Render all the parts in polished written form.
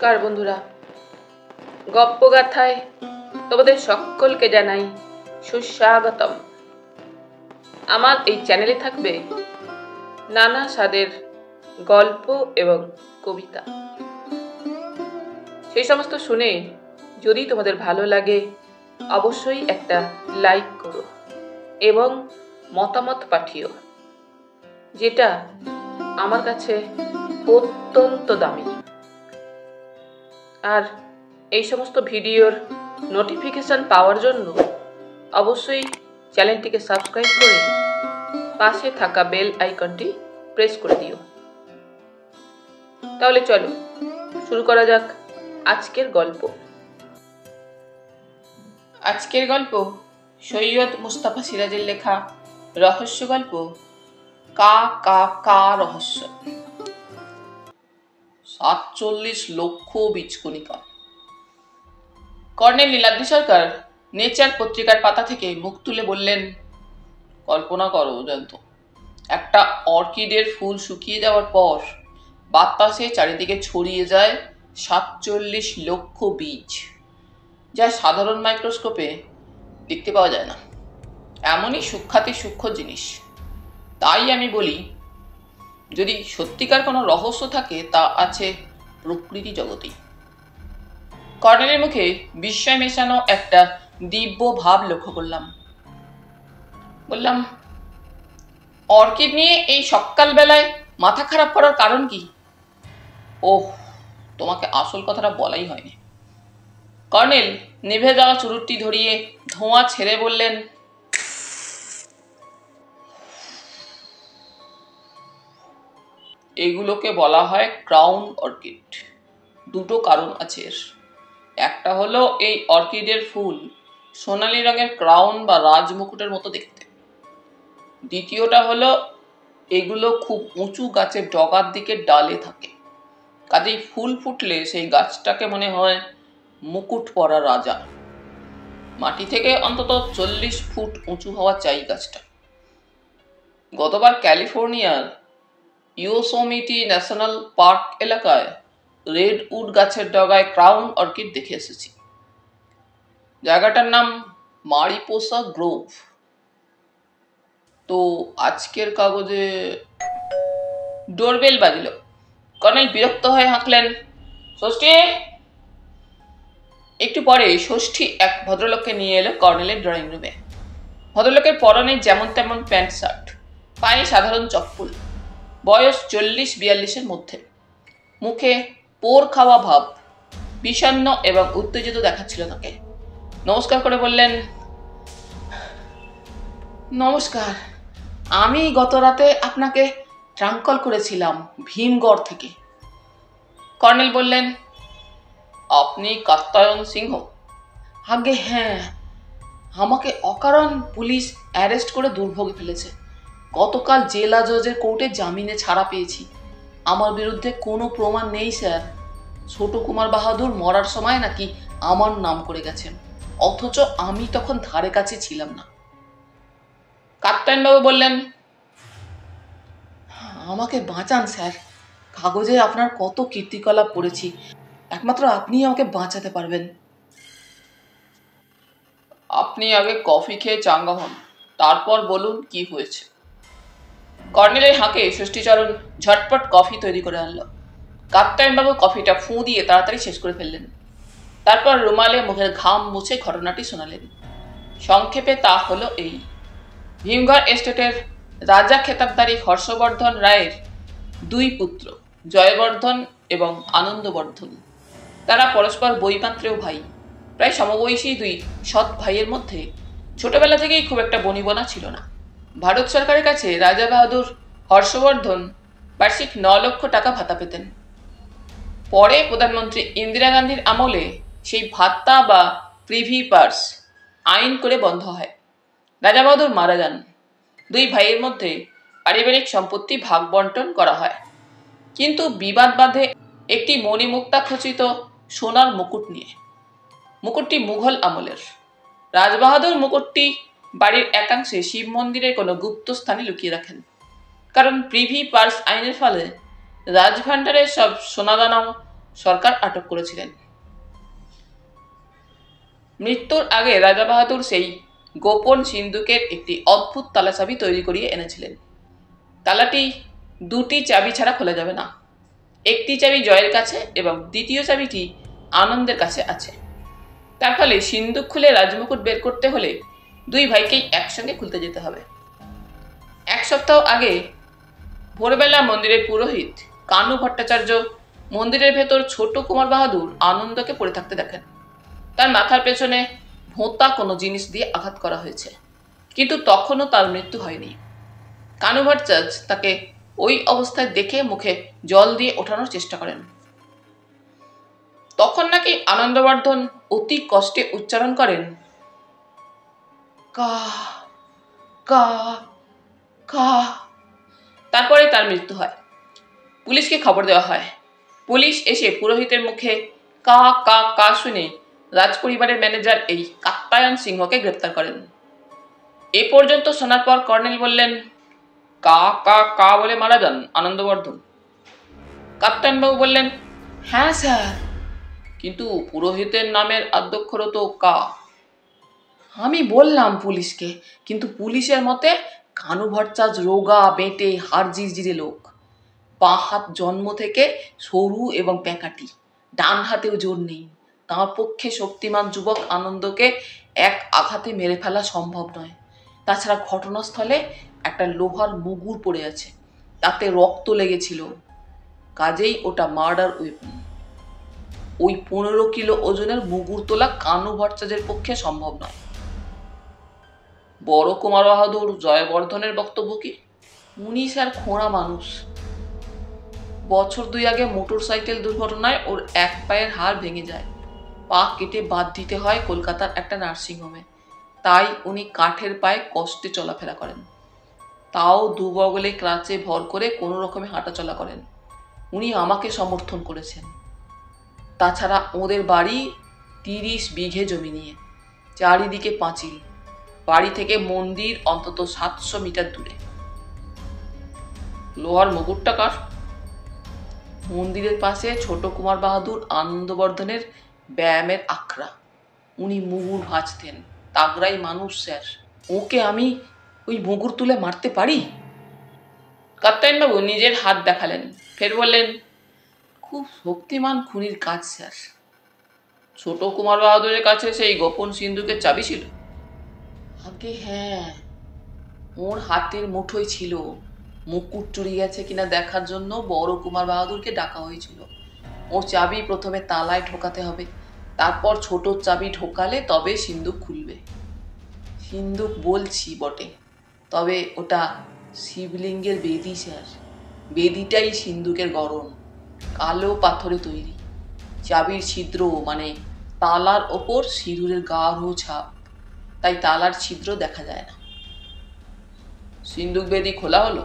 নমস্কার বন্ধুরা, গপ্পগাথায় তোমাদের সকলকে জানাই সুস্বাগতম। আমার এই চ্যানেলে থাকবে নানা স্বাদের গল্প এবং কবিতা। সেই সমস্ত শুনে যদি তোমাদের ভালো লাগে অবশ্যই একটা লাইক করো এবং মতামত পাঠিও, যেটা আমার কাছে অত্যন্ত দামি। আর এই সমস্ত ভিডিওর নোটিফিকেশন পাওয়ার জন্য অবশ্যই চ্যানেলটিকে সাবস্ক্রাইব করে পাশে থাকা বেল আইকনটি প্রেস করে দিও। তাহলে চলো শুরু করা যাক আজকের গল্প। আজকের গল্প সৈয়দ মুস্তাফা সিরাজের লেখা রহস্য গল্প কা কা কা রহস্য। ৪৭ লক্ষ বীজকণিকা। কর্নেল নীলাদ্রি সরকার নেচার পত্রিকার পাতা থেকে মুখ তুলে বললেন, কল্পনা করো জানত, একটা অর্কিডের ফুল শুকিয়ে যাওয়ার পর বাতাসে চারিদিকে ছড়িয়ে যায় ৪৭ লক্ষ বীজ, যা সাধারণ মাইক্রোস্কোপে দেখতে পাওয়া যায় না। এমনই সূক্ষ্মাতি সূক্ষ্ম জিনিস। তাই আমি বলি, যদি সত্যিকার কোনো রহস্য থাকে তা আছে প্রকৃতি জগতেই। কর্নেলের মুখে বিস্ময় মেশানো একটা দিব্য ভাব লক্ষ্য করলাম। বললাম, অর্কিড নিয়ে এই সকালবেলায় মাথা খারাপ করার কারণ কি? ওহ, তোমাকে আসল কথাটা বলাই হয়নি। কর্নেল নিভে যাওয়া চুরুটটি ধরিয়ে ধোঁয়া ছেড়ে বললেন, এগুলোকে বলা হয় ক্রাউন অর্কিড। দুটো কারণ আছে এর। একটা হলো এই অর্কিডের ফুল সোনালী রঙের ক্রাউন বা রাজমুকুটের মতো দেখতে। দ্বিতীয়টা হলো এগুলো খুব উঁচু গাছের ডগার দিকে ডালে থাকে, কাজেই ফুল ফুটলে সেই গাছটাকে মনে হয় মুকুট পরা রাজা। মাটি থেকে অন্তত ৪০ ফুট উঁচু হওয়া চাই গাছটা। গতবার ক্যালিফোর্নিয়ার ইয়োসেমিটি ন্যাশনাল পার্ক এলাকায় রেডউড গাছের ডগায় ক্রাউন অর্কিড দেখে এসেছি। জায়গাটার নাম মারিপোসা গ্রোভ। তো আজকের কাগজে ডোরবেল বাজিল। কর্নেল বিরক্ত হয়ে হাঁকলেন, ষষ্ঠী। একটু পরে ষষ্ঠী এক ভদ্রলোককে নিয়ে এলো কর্নেলের ড্রয়িং রুমে। ভদ্রলোকের পরনে যেমন তেমন প্যান্ট শার্ট, পায়ে সাধারণ চপ্পল, বয়স ৪০-৪২-এর মধ্যে। মুখে পোর খাওয়া ভাব, বিষণ্ণ এবং উত্তেজিত দেখাচ্ছিল তাকে। নমস্কার করে বললেন, নমস্কার, আমি গত রাতে আপনাকে ট্রাঙ্ক কল করেছিলাম ভীমগড় থেকে। কর্নেল বললেন, আপনি কাত্যায়ন সিংহ? আগে হ্যাঁ, আমাকে অকারণ পুলিশ অ্যারেস্ট করে দুর্ভোগে ফেলেছে। গতকাল জেলা জজের কোর্টে জামিনে ছাড়া পেয়েছি। আমার বিরুদ্ধে কোনো প্রমাণ নেই স্যার। ছোট কুমার বাহাদুর মরার সময় নাকি আমার নাম করে গেছেন, অথচ আমি তখন ধারে কাছে ছিলাম না। কাত্যায়নবাবু বললেন, আমাকে বাঁচান স্যার। কাগজে আপনার কত কীর্তিকলাপ পড়েছি, একমাত্র আপনিই আমাকে বাঁচাতে পারবেন। আপনি আগে কফি খেয়ে চাঙ্গা হন, তারপর বলুন কি হয়েছে। কর্নেলের হাঁকে ষষ্ঠীচরণ ঝটপট কফি তৈরি করে আনলো। কাত্যায়নবাবু কফিটা ফুঁ দিয়ে তাড়াতাড়ি শেষ করে ফেললেন। তারপর রুমালে মুখের ঘাম মুছে ঘটনাটি শোনালেন। সংক্ষেপে তা হলো এই: ভীমগড় এস্টেটের রাজা খেতাবধারী হর্ষবর্ধন রায়ের দুই পুত্র, জয়বর্ধন এবং আনন্দবর্ধন, তারা পরস্পর বৈমাত্রেয় ভাই। প্রায় সমবয়সী দুই সৎ ভাইয়ের মধ্যে ছোটবেলা থেকেই খুব একটা বনিবনা ছিল না। ভারত সরকারের কাছে রাজা বাহাদুর হর্ষবর্ধন বার্ষিক ৯ লক্ষ টাকা ভাতা পেতেন। পরে প্রধানমন্ত্রী ইন্দিরা গান্ধীর আমলে সেই ভাতা বা প্রিভি পার্স আইন করে বন্ধ হয়। রাজা বাহাদুর মারা যান। দুই ভাইয়ের মধ্যে পারিবারিক সম্পত্তি ভাগ বন্টন করা হয়, কিন্তু বিবাদ বাঁধে একটি মণিমুক্তা খচিত সোনার মুকুট নিয়ে। মুকুটটি মুঘল আমলের। রাজবাহাদুর মুকুটটি বাড়ির একাংশে শিব মন্দিরের কোনো গুপ্ত স্থানে লুকিয়ে রাখেন, কারণ প্রিভি পার্স আইনের ফলে রাজভাণ্ডারের সব সোনাদানাও সরকার আটক করেছিলেন। মৃত্যুর আগে রাজা বাহাদুর সেই গোপন সিন্ধুকের একটি অদ্ভুত তালা চাবি তৈরি করিয়ে এনেছিলেন। তালাটি দুটি চাবি ছাড়া খোলা যাবে না। একটি চাবি জয়ের কাছে এবং দ্বিতীয় চাবিটি আনন্দের কাছে আছে। তার ফলে সিন্ধুক খুলে রাজমুকুট বের করতে হলে দুই ভাইকেই একসঙ্গে খুলতে যেতে হবে। এক সপ্তাহ আগে ভোরবেলা মন্দিরের পুরোহিত কানু ভট্টাচার্য মন্দিরের ভেতর ছোট কুমার বাহাদুর আনন্দকে পড়ে থাকতে দেখেন। তার মাথার পেছনে ভোঁতা কোনো জিনিস দিয়ে আঘাত করা হয়েছে, কিন্তু তখনও তার মৃত্যু হয়নি। কানু ভট্টাচার্য তাকে ওই অবস্থায় দেখে মুখে জল দিয়ে ওঠানোর চেষ্টা করেন। তখন নাকি আনন্দবর্ধন অতি কষ্টে উচ্চারণ করেন, কা কা কা। তারপরে তার মৃত্যু হয়। পুলিশকে খবর দেওয়া হয়। পুলিশ এসে পুরোহিতের মুখে কা কা কা শুনে রাজপরিবারের ম্যানেজার এই কাত্যায়ন সিংহকে গ্রেপ্তার করেন। এ পর্যন্ত শোনার পর কর্নেল বললেন, কা কা কা বলে মারা যান আনন্দবর্ধন? কাত্যায়নবাবু বললেন, হ্যাঁ স্যার, কিন্তু পুরোহিতের নামের আদ্যক্ষর তো কা। আমি বললাম পুলিশকে, কিন্তু পুলিশের মতে কানু ভট্টাচার্য রোগা, বেঁটে, হাড় জিরজিরে লোক। বাঁ হাত জন্ম থেকে সরু এবং প্যাকাটি, ডান হাতেও জোর নেই। তাঁর পক্ষে শক্তিমান যুবক আনন্দকে এক আঘাতে মেরে ফেলা সম্ভব নয়। তাছাড়া ঘটনাস্থলে একটা লোহার মুগুর পড়ে আছে, তাতে রক্ত লেগেছিল। কাজেই ওটা মার্ডার ওয়েপন। ওই 15 কিলো ওজনের মুগুর তোলা কানু ভট্টাচার্যের পক্ষে সম্ভব নয়। বড় কুমার বাহাদুর জয়বর্ধনের বক্তব্য কি? উনি স্যার খোঁড়া মানুষ। বছর 2 আগে মোটর সাইকেল দুর্ঘটনায় ওর এক পায়ের হাড় ভেঙে যায়। পা কেটে বাদ দিতে হয় কলকাতার একটা নার্সিংহোমে। তাই উনি কাঠের পায়ে কষ্টে চলাফেরা করেন। তাও 2 বগলে ক্রাচে ভর করে কোনো রকমে হাঁটাচলা করেন। উনি আমাকে সমর্থন করেছেন। তাছাড়া ওদের বাড়ি 30 বিঘে জমি নিয়ে, চারিদিকে পাঁচিল। বাড়ি থেকে মন্দির অন্তত 700 মিটার দূরে। লোহার মুগুরটা কার? মন্দিরের পাশে ছোট কুমার বাহাদুর আনন্দবর্ধনের ব্যায়ামের আখড়া। উনি মুগুর ভাজতেন। তাগড়াই মানুষ স্যার। ওকে আমি ওই মুগুর তুলে মারতে পারি? কাত্যায়নবাবু নিজের হাত দেখালেন, ফের বললেন, খুব শক্তিমান খুনির কাজ স্যার। ছোট কুমার বাহাদুরের কাছে সেই গোপন সিন্ধুকের চাবি ছিল? আগে হ্যাঁ, ওর হাতের মুঠোই ছিল। মুকুট চুরি গেছে কিনা দেখার জন্য বড় কুমার বাহাদুরকে ডাকা হয়েছিল। ওর চাবি প্রথমে তালায় ঢোকাতে হবে, তারপর ছোট চাবি ঢোকালে তবে সিন্ধুক খুলবে। সিন্ধুক বলছি বটে, তবে ওটা শিবলিঙ্গের বেদি স্যার। বেদিটাই সিন্ধুকের গড়ন, কালো পাথরে তৈরি। চাবির ছিদ্র মানে তালার ওপর সিঁদুরের গাঢ় ছাপ, তাই তালার ছিদ্র দেখা যায় না। সিন্ধুক বেদি খোলা হলো।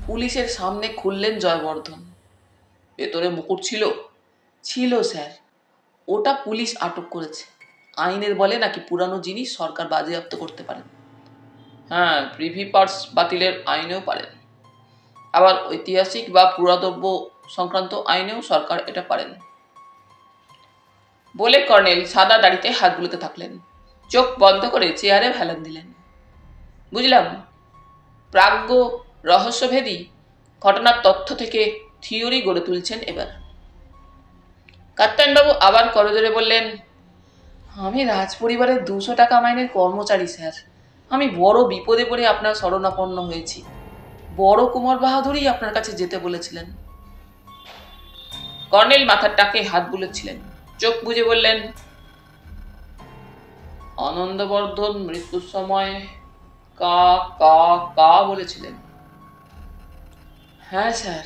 পুলিশের সামনে খুললেন জয়বর্ধন। ভেতরে মুকুট ছিল? ছিল স্যার, ওটা পুলিশ আটক করেছে। আইনের বলে নাকি পুরানো জিনিস সরকার বাজেয়াপ্ত করতে পারেন। হ্যাঁ, প্রিভি পার্স বাতিলের আইনেও পারেন, আবার ঐতিহাসিক বা পুরাতব্য সংক্রান্ত আইনেও সরকার এটা পারেন। বলে কর্নেল সাদা দাড়িতে হাত বুলোতে থাকলেন। চোখ বন্ধ করে চেয়ারে হেলান দিলেন। বুঝলাম, প্রাজ্ঞ রহস্যভেদী ঘটনার তথ্য থেকে থিওরি গড়ে তুলছেন এবার। কাত্যায়নবাবু আবার করজোরে বললেন, আমি রাজপরিবারের 200 টাকা মাইনের কর্মচারী স্যার। আমি বড় বিপদে পড়ে আপনার শরণাপন্ন হয়েছি। বড় কুমার বাহাদুরই আপনার কাছে যেতে বলেছিলেন। কর্নেল মাথার টাকে হাত বুলোচ্ছিলেন, চোখ বুজে বললেন, আনন্দবর্ধন মৃত্যুর সময় কা কা কা বলেছিলেন? হ্যাঁ স্যার।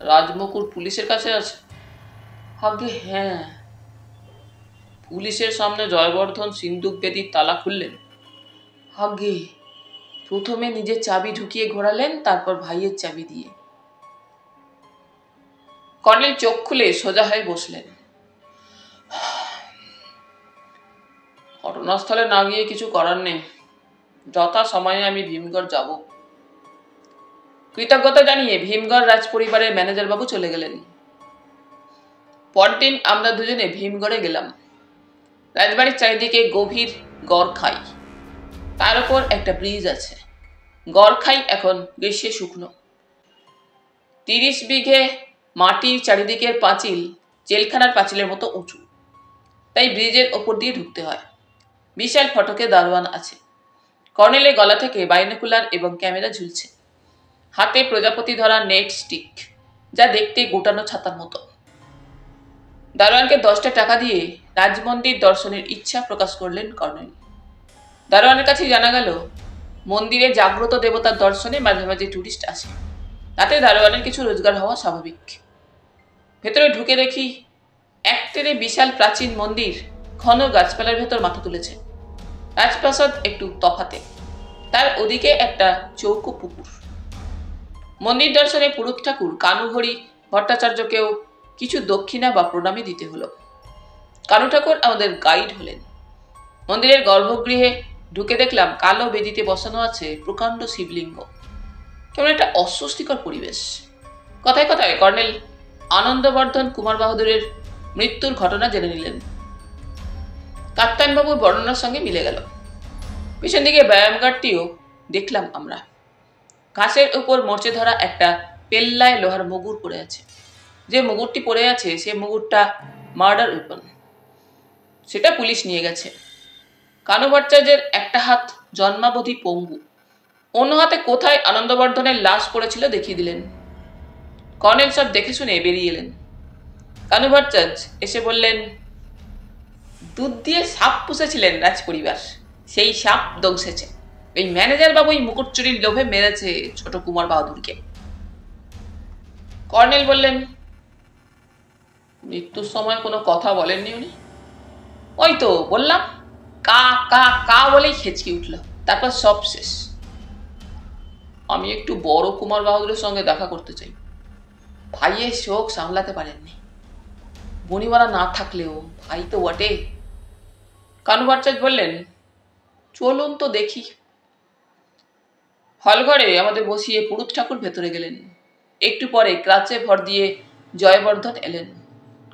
রাজমুকুট পুলিশের কাছে আছে? আগে হ্যাঁ। পুলিশের সামনে জয়বর্ধন সিন্ধুক বেদির তালা খুললেন? আগে প্রথমে নিজের চাবি ঢুকিয়ে ঘোরালেন, তারপর ভাইয়ের চাবি দিয়ে। কর্নেল চোখ খুলে সোজা হয়ে বসলেন। ঘটনাস্থলে না গিয়ে কিছু করার নেই। যথা সময়ে আমি ভীমগড় যাব। কৃতজ্ঞতা জানিয়ে ভীমগড় রাজপরিবারের ম্যানেজার বাবু চলে গেলেন। পরদিন আমরা দুজনে ভীমগড়ে গেলাম। রাজবাড়ির চারিদিকে গভীর গড়খাই, তার উপর একটা ব্রিজ আছে। গড়খাই এখন গ্রীষ্মে শুকনো। 30 বিঘে মাটির চারিদিকের পাঁচিল জেলখানার পাঁচিলের মতো উঁচু, তাই ব্রিজের ওপর দিয়ে ঢুকতে হয়। বিশাল ফটকে দারোয়ান আছে। কর্নেলের গলা থেকে বাইনোকুলার এবং ক্যামেরা ঝুলছে। হাতে প্রজাপতি ধরা নেট স্টিক, যা দেখতে গোটানো ছাতার মতো। দারোয়ানকে 10টা টাকা দিয়ে রাজমন্দির দর্শনের ইচ্ছা প্রকাশ করলেন কর্নেল। দারোয়ানের কাছে জানা গেল, মন্দিরে জাগ্রত দেবতার দর্শনে মাঝে মাঝে টুরিস্ট আসে, তাতে দারোয়ানের কিছু রোজগার হওয়া স্বাভাবিক। ভেতরে ঢুকে দেখি একটেরে বিশাল প্রাচীন মন্দির ঘন গাছপালার ভেতর মাথা তুলেছে। রাজপ্রাসাদ একটু তফাতে, তার ওদিকে একটা চৌকো পুকুর। মন্দির দর্শনে পুরুত ঠাকুর কানুহরি ভট্টাচার্যকেও কিছু দক্ষিণা বা প্রণামী দিতে হলো। কানু ঠাকুর আমাদের গাইড হলেন। মন্দিরের গর্ভগৃহে ঢুকে দেখলাম কালো বেদিতে বসানো আছে প্রকাণ্ড শিবলিঙ্গ। কেমন একটা অস্বস্তিকর পরিবেশ। কথায় কথায় কর্নেল আনন্দবর্ধন কুমার বাহাদুরের মৃত্যুর ঘটনা জেনে নিলেন। কাত্তায়নবাবুর বর্ণনার সঙ্গে মিলে গেল। পিছন দিকে ব্যায়ামগারটিও দেখলাম আমরা। ঘাসের উপর মরচে ধরা একটা পেল্লায় লোহার মুগুর পড়ে আছে। যে মুগুরটি পড়ে আছে সে মুগুরটা মার্ডার ওয়েপন। সেটা পুলিশ নিয়ে গেছে। কানু ভট্টাচার্যের একটা হাত জন্মাবধি পঙ্গু, অন্য হাতে কোথায় আনন্দবর্ধনের লাশ পড়েছিল দেখিয়ে দিলেন। কর্নেল সব দেখে শুনে বেরিয়ে এলেন। কানু ভট্টাচার্য এসে বললেন, দুধ দিয়ে সাপ পুষেছিলেন রাজ পরিবার, সেই সাপ দংশেছে। ওই ম্যানেজার বাবু এই মুকুট চুরির লোভে মেরেছে ছোট কুমার বাহাদুরকে। কর্নেল বললেন, মৃত্যুর সময় কোনো কথা বলেননি উনি? ওই তো বললাম, কা কা কা বলেই খেঁচকি উঠল, তারপর সব শেষ। আমি একটু বড় কুমার বাহাদুরের সঙ্গে দেখা করতে চাই। ভাইয়ের শোক সামলাতে পারেননি। বনিমারা না থাকলেও ভাই তো বটে। কানু ভট্টাচার্য বললেন, চলুন তো দেখি। হলঘরে আমাদের বসিয়ে পুরুত ঠাকুর ভেতরে গেলেন। একটু পরে ক্রাচে ভর দিয়ে জয়বর্ধন এলেন।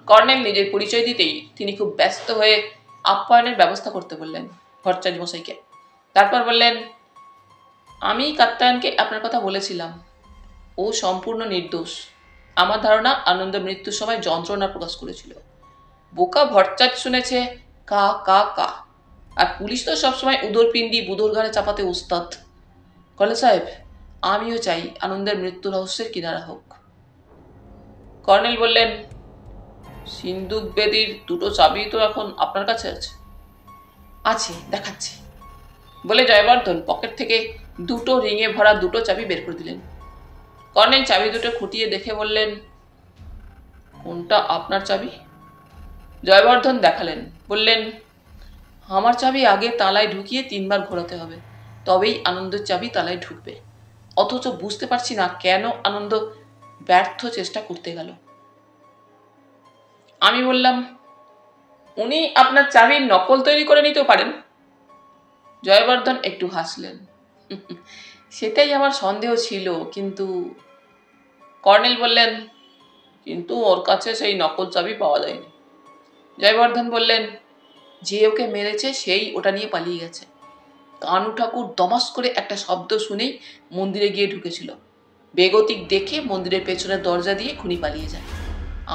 কর্নেল নিজের পরিচয় দিতেই তিনি খুব ব্যস্ত হয়ে আপ্যায়নের ব্যবস্থা করতে বললেন ভট্টাচার্য মশাইকে। তারপর বললেন, আমি কাত্তায়নকে আপনার কথা বলেছিলাম। ও সম্পূর্ণ নির্দোষ। আমার ধারণা আনন্দ মৃত্যুর সময় যন্ত্রণা প্রকাশ করেছিল। বোকা ভট্টাচার্য শুনেছে কা কা কা, আর পুলিশ তো সবসময় উদরপিণ্ডি বুদোর ঘাড়ে চাপাতে উস্তাদ। কর্নেল সাহেব, আমিও চাই আনন্দের মৃত্যু রহস্যের কিনারা হোক। কর্নেল বললেন, সিন্দুক বেদির 2টো চাবি তো এখন আপনার কাছে আছে। আছে, দেখাচ্ছি বলে জয়বর্ধন পকেট থেকে 2টো রিঙে ভরা 2টো চাবি বের করে দিলেন। কর্নেল চাবি দুটো খুঁটিয়ে দেখে বললেন, কোনটা আপনার চাবি? জয়বর্ধন দেখালেন, বললেন, আমার চাবি আগে তালায় ঢুকিয়ে 3 বার ঘোরাতে হবে, তবেই আনন্দের চাবি তালায় ঢুকবে। অথচ বুঝতে পারছি না কেন আনন্দ ব্যর্থ চেষ্টা করতে গেল। আমি বললাম, উনি আপনার চাবির নকল তৈরি করে নিতেও পারেন। জয়বর্ধন একটু হাসলেন। সেটাই আমার সন্দেহ ছিল, কিন্তু। কর্নেল বললেন, কিন্তু ওর কাছে সেই নকল চাবি পাওয়া যায়নি। জয়বর্ধন বললেন, যে ওকে মেরেছে সেই ওটা নিয়ে পালিয়ে গেছে। কানু ঠাকুর দমাস করে একটা শব্দ শুনেই মন্দিরে গিয়ে ঢুকেছিল। বেগতিক দেখে মন্দিরের পেছনের দরজা দিয়ে খুনি পালিয়ে যায়।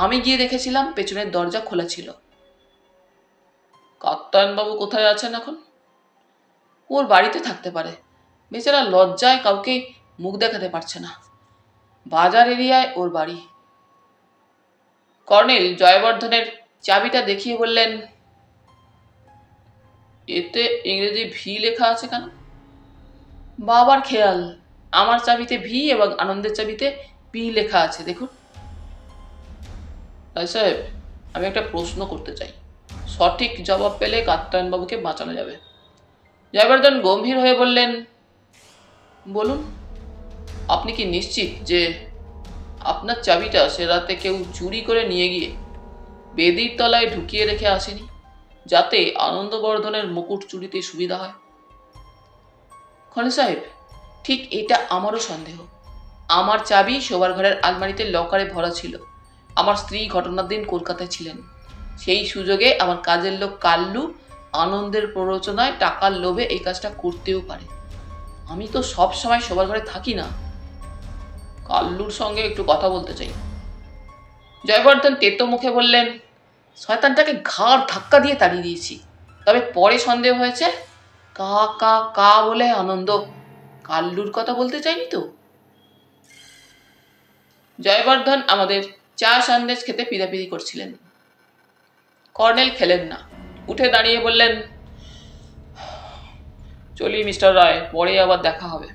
আমি গিয়ে দেখেছিলাম পেছনের দরজা খোলা ছিল। কাত্তায়নবাবু কোথায় আছেন এখন? ওর বাড়িতে থাকতে পারে। বেচারা লজ্জায় কাউকে মুখ দেখাতে পারছে না। বাজার এরিয়ায় ওর বাড়ি। কর্নেল জয়বর্ধনের চাবিটা দেখিয়ে বললেন, এতে ইংরেজি ভি লেখা আছে কেন? বাবার খেয়াল, আমার চাবিতে ভি এবং আনন্দের চাবিতে পি লেখা আছে, দেখুন। সাহেব, আমি একটা প্রশ্ন করতে চাই। সঠিক জবাব পেলে কাত্তায়নবাবুকে বাঁচানো যাবে। জয়বর্ধন গম্ভীর হয়ে বললেন, বলুন। আপনি কি নিশ্চিত যে আপনার চাবিটা সে রাতে কেউ চুরি করে নিয়ে গিয়ে বেদির তলায় ঢুকিয়ে রেখে আসেনি, যাতে আনন্দবর্ধনের মুকুট চুরিতে সুবিধা হয়? খনি সাহেব, ঠিক এটা আমারও সন্দেহ। আমার চাবি শোবার ঘরের আলমারিতে লকারে ভরা ছিল। আমার স্ত্রী ঘটনার দিন কলকাতায় ছিলেন। সেই সুযোগে আমার কাজের লোক কাল্লু আনন্দের প্ররোচনায় টাকার লোভে এই কাজটা করতেও পারে। আমি তো সব সময় শোবার ঘরে থাকি না। কাল্লুর সঙ্গে একটু কথা বলতে চাই। জয়বর্ধন তেতো মুখে বললেন, শয়তানটাকে ঘাড় ধাক্কা দিয়ে তাড়িয়ে দিয়েছি, তবে পরে সন্দেহ হয়েছে কা কা কা বলে আনন্দ কাল্লুর কথা বলতে চাইনি তো। জয়বর্ধন আমাদের চা সন্দেশ খেতে পিদাপিদি করছিলেন। কর্নেল খেলেন না, উঠে দাঁড়িয়ে বললেন, চলি মিস্টার রায়, পরে আবার দেখা হবে।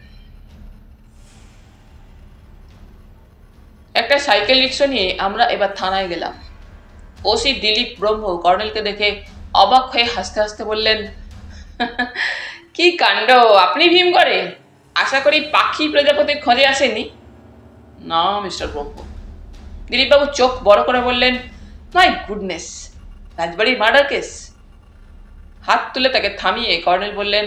একটা সাইকেল রিক্সা নিয়ে আমরা এবার থানায় গেলাম। ওসি দিলীপ ব্রহ্ম কর্নেলকে দেখে অবাক হয়ে হাসতে হাসতে বললেন, কি কাণ্ড, আপনি ভীম করে? আশা করি পাখি প্রজাপতির খোঁজে আসেননি? না মিস্টার ব্রহ্ম। দিলীপবাবু চোখ বড় করে বললেন, মাই গুডনেস, রাজবাড়ির মার্ডার কেস? হাত তুলে তাকে থামিয়ে কর্নেল বললেন,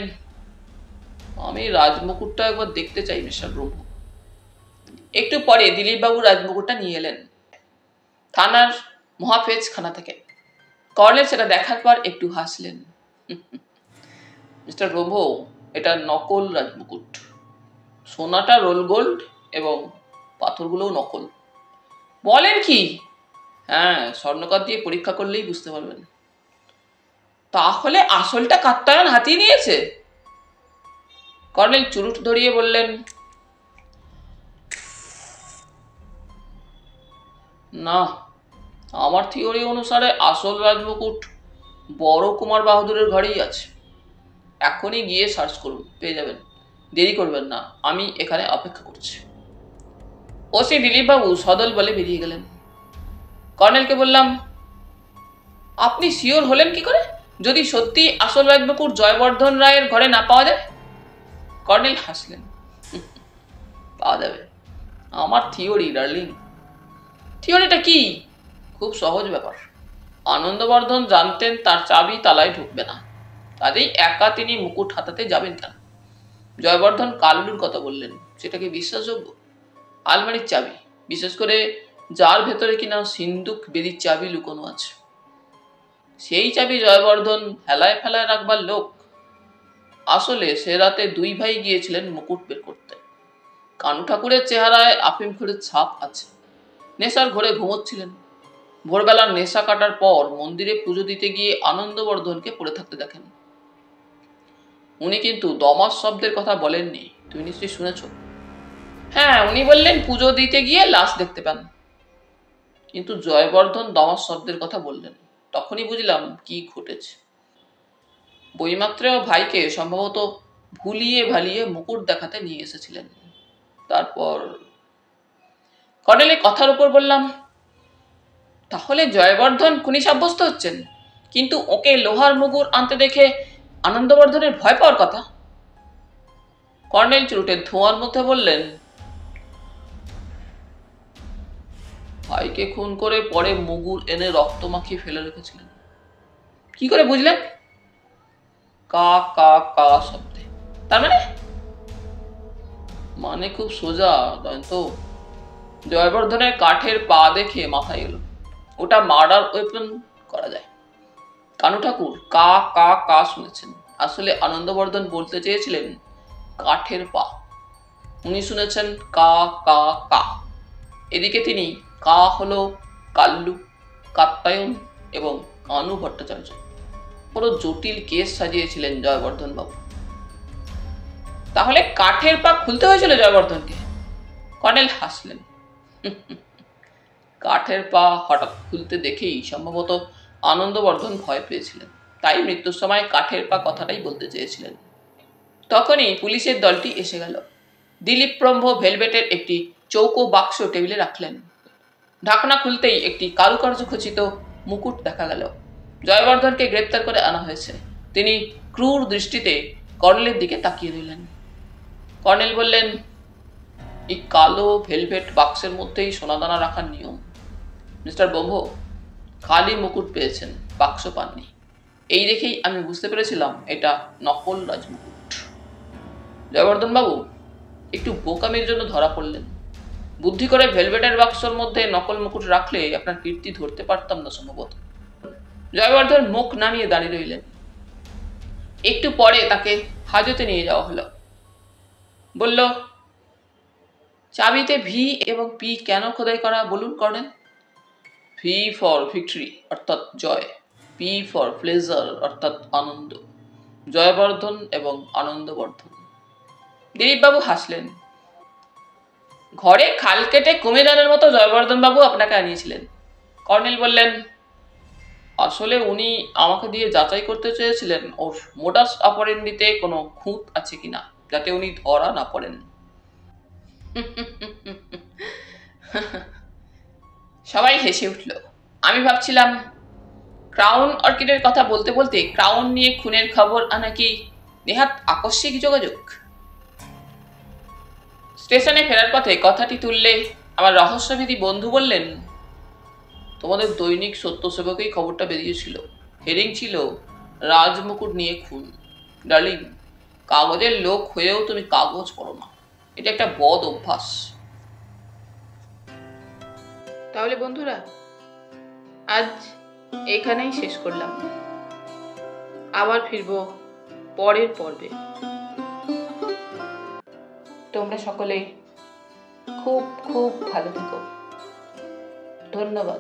আমি রাজমুকুটটা একবার দেখতে চাই মিস্টার ব্রহ্ম। একটু পরে দিলীপবাবু রাজমুকুটটা নিয়ে এলেন থানার মহাফেজ খানা থেকে। কর্নেল সেটা দেখার পর একটু হাসলেন। মিস্টার ব্রহ্ম, এটা নকল রাজমুকুট। সোনাটা রোল গোল্ড এবং পাথরগুলোও নকল। বলেন কি? হ্যাঁ, স্বর্ণকার দিয়ে পরীক্ষা করলেই বুঝতে পারবেন। তাহলে আসলটা কাত্তায়ন হাতিয়ে নিয়েছে? কর্নেল চুরুট ধরিয়ে বললেন, না, আমার থিওরি অনুসারে আসল রাজমুকুট বড় কুমার বাহাদুরের ঘরেই আছে। এখনই গিয়ে সার্চ করুন, পেয়ে যাবেন। দেরি করবেন না, আমি এখানে অপেক্ষা করছি। ওসি দিলীপবাবু সদল বলে বেরিয়ে গেলেন। কর্নেলকে বললাম, আপনি শিওর হলেন কি করে যদি সত্যি আসল রাজমুকুট জয়বর্ধন রায়ের ঘরে না পাওয়া যায়? কর্নেল হাসলেন, পাওয়া যাবে। আমার থিওরি ডার্লিং। থিওরিটা কি? খুব সহজ ব্যাপার। আনন্দবর্ধন জানতেন তার চাবি তালায় ঢুকবে না, কাজেই একা তিনি মুকুট হাতাতে যাবেন কেন? জয়বর্ধন কাল্লুর কথা বললেন, সেটা কি বিশ্বাসযোগ্য? আলমারির চাবি, বিশেষ করে যার ভেতরে কিনা সিন্দুক বেদির চাবি লুকোনো আছে, সেই চাবি জয়বর্ধন হেলায় ফেলায় রাখবার লোক। আসলে সে রাতে দুই ভাই গিয়েছিলেন মুকুট বের করতে। কানু ঠাকুরের চেহারায় আফিম খোরের ছাপ আছে। নেশার ঘরে ঘুমোচ্ছিলেন। ভোরবেলার নেশা কাটার পর মন্দিরে পুজো দিতে গিয়ে আনন্দবর্ধনকে পড়ে থাকতে দেখেন। উনি কিন্তু দমাস শব্দের কথা বলেননি, তুমি নিশ্চয়ই শুনেছ। হ্যাঁ, উনি বললেন পুজো দিতে গিয়ে লাশ দেখতে পান, কিন্তু জয়বর্ধন দমাস শব্দের কথা বললেন। তখনই বুঝলাম কি ঘটেছে। বইমাত্রেও ভাইকে সম্ভবত ভুলিয়ে ভালিয়ে মুকুট দেখাতে নিয়ে এসেছিলেন। তারপর কর্নেলের কথার উপর বললাম, তাহলে জয়বর্ধন খুনি সাব্যস্ত হচ্ছেন, কিন্তু ওকে লোহার মুগুর আনতে দেখে আনন্দবর্ধনের ভয় পাওয়ার কথা। কর্নেল চুরুটের ধোঁয়ার মধ্যে বললেন, ভাইকে খুন করে পরে মুগুর এনে রক্ত মাখিয়ে ফেলে রেখেছিলেন। কি করে বুঝলেন? কা কা কা শব্দে। তার মানে খুব সোজা জয়ন্ত। জয়বর্ধনের কাঠের পা দেখে মাথায় এলো ওটা মার্ডার ওয়েপন করা যায়। কানু ঠাকুর কা কা কা শুনেছেন, আসলে আনন্দবর্ধন বলতে চেয়েছিলেন কাঠের পা। উনি শুনেছেন কা কা কা। এদিকে তিনি কা হলো কাল্লু, কাত্তায়ন এবং কানু ভট্টাচার্য। পুরো জটিল কেস সাজিয়েছিলেন জয়বর্ধন বাবু। তাহলে কাঠের পা খুলতে হয়েছিল জয়বর্ধনকে? কর্নেল হাসলেন। কাঠের পা হঠাৎ খুলতে দেখেই সম্ভবত আনন্দবর্ধন ভয় পেয়েছিলেন, তাই মৃত্যুর সময় কাঠের পা কথাটাই বলতে চেয়েছিলেন। তখনই পুলিশের দলটি এসে গেল। দিলীপ ব্রহ্ম ভেলভেটের একটি চৌকো বাক্স টেবিলে রাখলেন। ঢাকনা খুলতেই একটি কারুকার্য খচিত মুকুট দেখা গেল। জয়বর্ধনকে গ্রেপ্তার করে আনা হয়েছে। তিনি ক্রূর দৃষ্টিতে কর্নেলের দিকে তাকিয়ে রইলেন। কর্নেল বললেন, এই কালো ভেলভেট বাক্সের মধ্যেই সোনাদানা রাখার নিয়ম। মিস্টার ব্রহ্ম খালি মুকুট পেয়েছেন, বাক্স পাননি। এই দেখেই আমি বুঝতে পেরেছিলাম এটা নকল রাজমুকুট। জয়বর্ধন বাবু একটু বোকামির জন্য ধরা পড়লেন। বুদ্ধি করে ভেলভেটের বাক্সর মধ্যে নকল মুকুট রাখলে আপনার কীর্তি ধরতে পারতাম না সম্ভবত। জয়বর্ধন মুখ নামিয়ে দাঁড়িয়ে রইলেন। একটু পরে তাকে হাজতে নিয়ে যাওয়া হলো। বলল, চাবিতে ভি এবং পি কেন খোদাই করা বলুন কর্নেল? ভি ফর ভিক্টরি অর্থাৎ জয়, পি ফর প্লেজার অর্থাৎ আনন্দ। জয়বর্ধন এবং আনন্দবর্ধন। দিলীপবাবু হাসলেন। ঘরে খাল কেটে কুমিদানের মতো জয়বর্ধন বাবু আপনাকে আনিয়েছিলেন। কর্নেল বললেন, আসলে উনি আমাকে দিয়ে যাচাই করতে চেয়েছিলেন ওর মোডাস অপারেন্ডিতে কোনো খুঁত আছে কিনা, যাতে উনি ধরা না পড়েন। সবাই হেসে উঠল। আমি ভাবছিলাম, ক্রাউন অর্কিডের কথা বলতে বলতে ক্রাউন নিয়ে খুনের খবর আনা কি নেহাত আকস্মিক যোগাযোগ? স্টেশনে ফেরার পথে কথাটি তুললে আমার রহস্যভেদী বন্ধু বললেন, তোমাদের দৈনিক সত্যসেবকেই খবরটা বেরিয়েছিল। হেডিং ছিল, রাজমুকুট নিয়ে খুন। ডার্লিং, কাগজের লোক হয়েও তুমি কাগজ পড়ো না, এটা একটা বদ অভ্যাস। তাহলে বন্ধুরা, আজ এখানেই শেষ করলাম। আবার ফিরবো পরের পর্বে। তোমরা সকলে খুব খুব ভালো থেকো। ধন্যবাদ।